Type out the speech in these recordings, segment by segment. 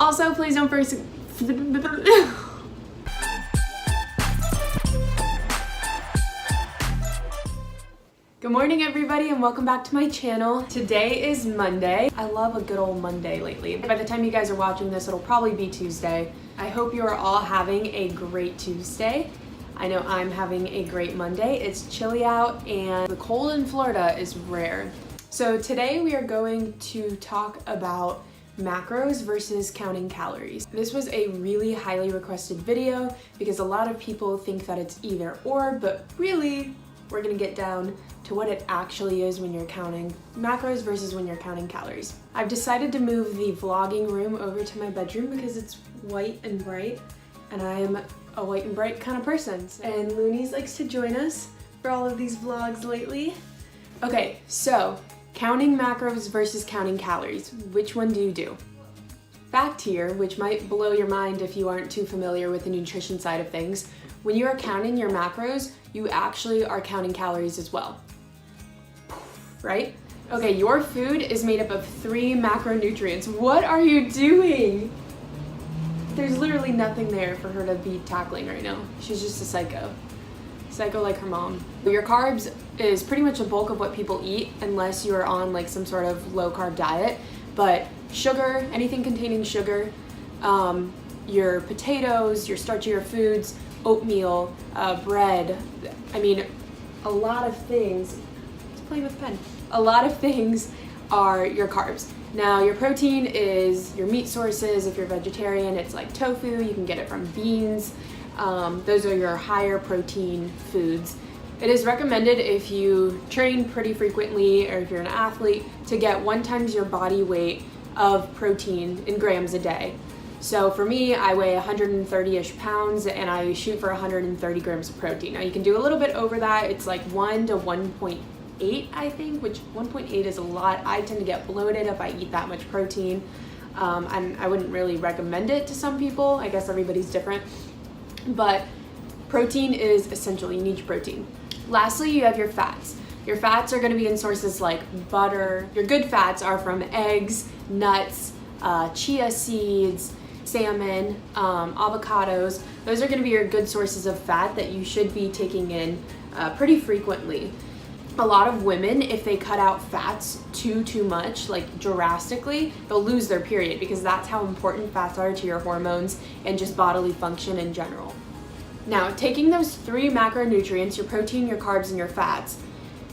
Also, please don't Good morning everybody and welcome back to my channel. Today is Monday. I love a good old Monday lately. By the time you guys are watching this, it'll probably be Tuesday. I hope you are all having a great Tuesday. I know I'm having a great Monday. It's chilly out and the cold in Florida is rare. So today we are going to talk about macros versus counting calories. This was a really highly requested video because a lot of people think that it's either or, but really we're gonna get down to what it actually is when you're counting macros versus when you're counting calories. I've decided to move the vlogging room over to my bedroom because it's white and bright and I am a white and bright kind of person. And Loonies likes to join us for all of these vlogs lately. Okay, so counting macros versus counting calories. Which one do you do? Fact here, which might blow your mind if you aren't too familiar with the nutrition side of things. When you are counting your macros, you actually are counting calories as well. Right? Okay, your food is made up of 3 macronutrients. What are you doing? There's literally nothing there for her to be tackling right now. She's just a psycho. Psycho like her mom. Your carbs is pretty much the bulk of what people eat unless you're on like some sort of low carb diet. But sugar, anything containing sugar, your potatoes, your starchier foods, oatmeal, bread, I mean, a lot of things, just playing with a pen. A lot of things are your carbs. Now your protein is your meat sources. If you're vegetarian, it's like tofu, you can get it from beans. Those are your higher protein foods. It is recommended if you train pretty frequently or if you're an athlete to get 1 times your body weight of protein in grams a day. So for me, I weigh 130-ish pounds and I shoot for 130 grams of protein. Now you can do a little bit over that. It's like 1 to 1.8, I think, which 1.8 is a lot. I tend to get bloated if I eat that much protein. And I wouldn't really recommend it to some people. I guess everybody's different. But protein is essential. You need your protein. Lastly, you have your fats. Your fats are going to be in sources like butter. Your good fats are from eggs, nuts, chia seeds, salmon, avocados. Those are going to be your good sources of fat that you should be taking in pretty frequently. A lot of women, if they cut out fats too much, like drastically, they'll lose their period because that's how important fats are to your hormones and just bodily function in general. Now, taking those 3 macronutrients, your protein, your carbs, and your fats,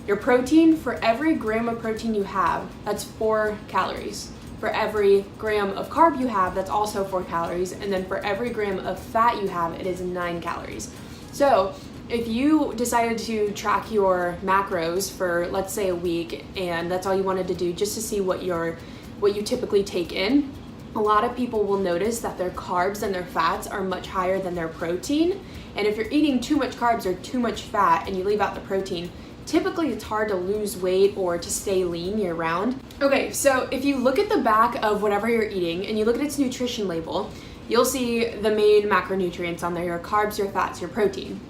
your protein, for every gram of protein you have, that's 4 calories. For every gram of carb you have, that's also 4 calories. And then for every gram of fat you have, it is 9 calories. So if you decided to track your macros for, let's say, a week, and that's all you wanted to do just to see what you typically take in, a lot of people will notice that their carbs and their fats are much higher than their protein. And if you're eating too much carbs or too much fat and you leave out the protein, typically it's hard to lose weight or to stay lean year round. Okay, so if you look at the back of whatever you're eating and you look at its nutrition label, you'll see the main macronutrients on there, your carbs, your fats, your protein.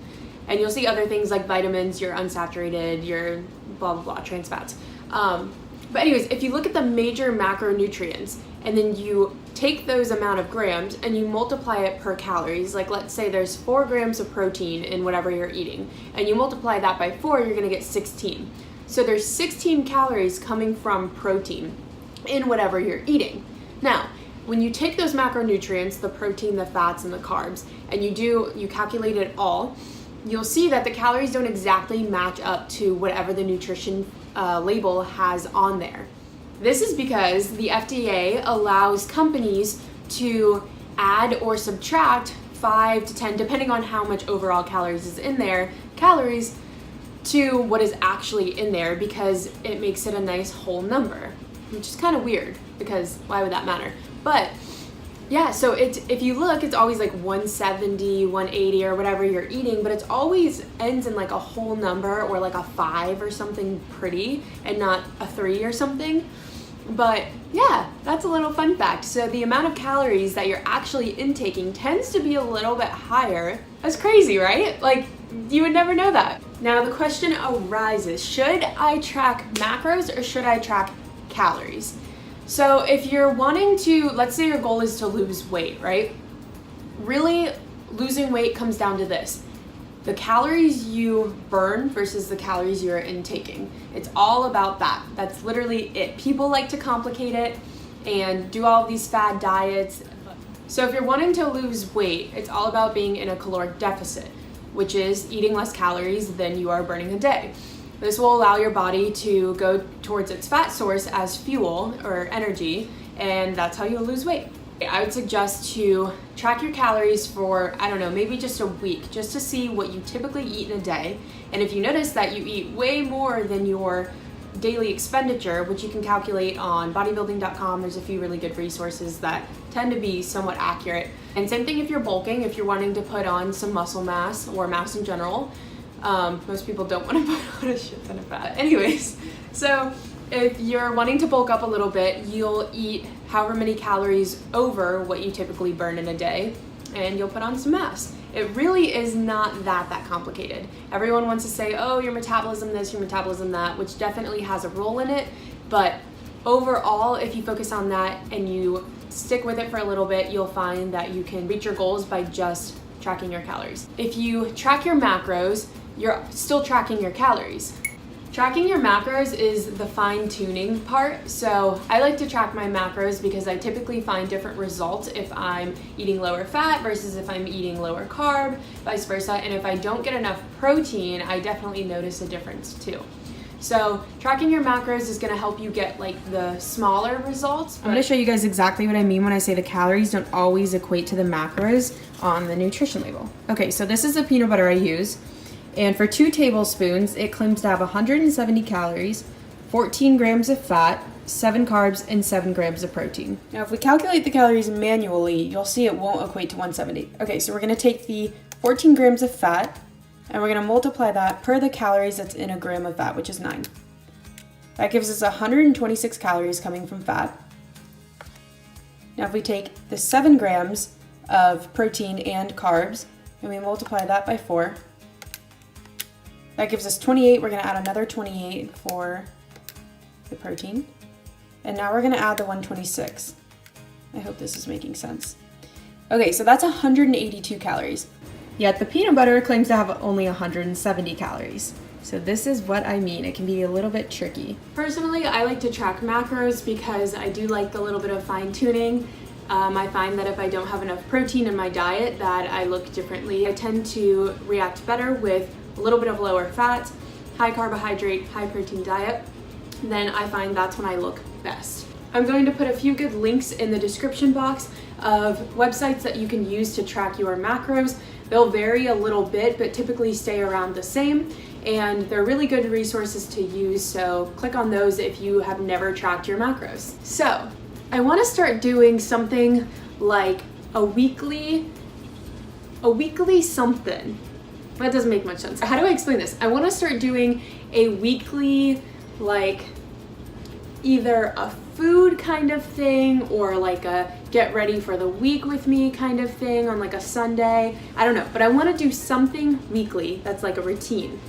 And you'll see other things like vitamins, your unsaturated, your blah, blah, blah, trans fats. But anyways, if you look at the major macronutrients and then you take those amount of grams and you multiply it per calories, like let's say there's 4 grams of protein in whatever you're eating, and you multiply that by 4, you're gonna get 16. So there's 16 calories coming from protein in whatever you're eating. Now, when you take those macronutrients, the protein, the fats, and the carbs, and you calculate it all, you'll see that the calories don't exactly match up to whatever the nutrition label has on there. This is because the FDA allows companies to add or subtract 5 to 10, depending on how much overall calories is in there, calories to what is actually in there because it makes it a nice whole number, which is kind of weird because why would that matter? But yeah, so if you look, it's always like 170, 180 or whatever you're eating, but it's always ends in like a whole number or like a 5 or something pretty and not a 3 or something. But yeah, that's a little fun fact. So the amount of calories that you're actually intaking tends to be a little bit higher. That's crazy, right? Like, you would never know that. Now the question arises, should I track macros or should I track calories? So if you're wanting to, let's say your goal is to lose weight, right? Really, losing weight comes down to this: the calories you burn versus the calories you're intaking. It's all about that. That's literally it. People like to complicate it and do all of these fad diets. So if you're wanting to lose weight, it's all about being in a caloric deficit, which is eating less calories than you are burning a day. This will allow your body to go towards its fat source as fuel or energy, and that's how you'll lose weight. I would suggest to track your calories for, I don't know, maybe just a week, just to see what you typically eat in a day. And if you notice that you eat way more than your daily expenditure, which you can calculate on bodybuilding.com, there's a few really good resources that tend to be somewhat accurate. And same thing if you're bulking, if you're wanting to put on some muscle mass or mass in general. Most people don't want to put on a shit ton of fat. Anyways, so if you're wanting to bulk up a little bit, you'll eat however many calories over what you typically burn in a day, and you'll put on some mass. It really is not that complicated. Everyone wants to say, oh, your metabolism this, your metabolism that, which definitely has a role in it, but overall, if you focus on that and you stick with it for a little bit, you'll find that you can reach your goals by just tracking your calories. If you track your macros, you're still tracking your calories. Tracking your macros is the fine-tuning part. So I like to track my macros because I typically find different results if I'm eating lower fat versus if I'm eating lower carb, vice versa. And if I don't get enough protein, I definitely notice a difference too. So tracking your macros is gonna help you get like the smaller results. I'm gonna show you guys exactly what I mean when I say the calories don't always equate to the macros on the nutrition label. Okay, so this is the peanut butter I use. And for 2 tablespoons, it claims to have 170 calories, 14 grams of fat, 7 carbs, and 7 grams of protein. Now, if we calculate the calories manually, you'll see it won't equate to 170. Okay, so we're gonna take the 14 grams of fat, and we're gonna multiply that per the calories that's in a gram of fat, which is 9. That gives us 126 calories coming from fat. Now, if we take the 7 grams of protein and carbs, and we multiply that by 4, that gives us 28. We're gonna add another 28 for the protein. And now we're gonna add the 126. I hope this is making sense. Okay, so that's 182 calories. Yet the peanut butter claims to have only 170 calories. So this is what I mean. It can be a little bit tricky. Personally, I like to track macros because I do like the little bit of fine tuning. I find that if I don't have enough protein in my diet, that I look differently. I tend to react better with a little bit of lower fat, high carbohydrate, high protein diet. Then I find that's when I look best. I'm going to put a few good links in the description box of websites that you can use to track your macros. They'll vary a little bit, but typically stay around the same. And they're really good resources to use, so click on those if you have never tracked your macros. So I want to start doing something like a weekly something. That doesn't make much sense. How do I explain this? I want to start doing a weekly, like, either a food kind of thing or like a get ready for the week with me kind of thing on like a Sunday. I don't know, but I want to do something weekly that's like a routine.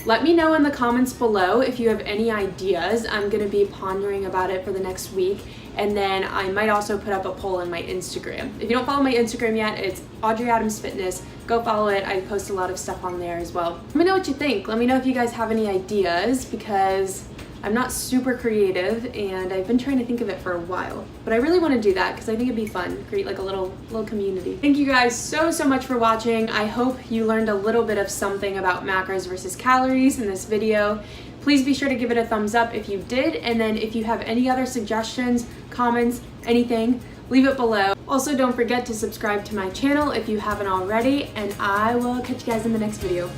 Let me know in the comments below if you have any ideas. I'm going to be pondering about it for the next week. And then I might also put up a poll on my Instagram. If you don't follow my Instagram yet, it's Audrey Adams Fitness. Go follow it. I post a lot of stuff on there as well. Let me know what you think. Let me know if you guys have any ideas because I'm not super creative and I've been trying to think of it for a while. But I really want to do that because I think it'd be fun. Create like a little community. Thank you guys so much for watching. I hope you learned a little bit of something about macros versus calories in this video. Please be sure to give it a thumbs up if you did, and then if you have any other suggestions, comments, anything, leave it below. Also, don't forget to subscribe to my channel if you haven't already, and I will catch you guys in the next video.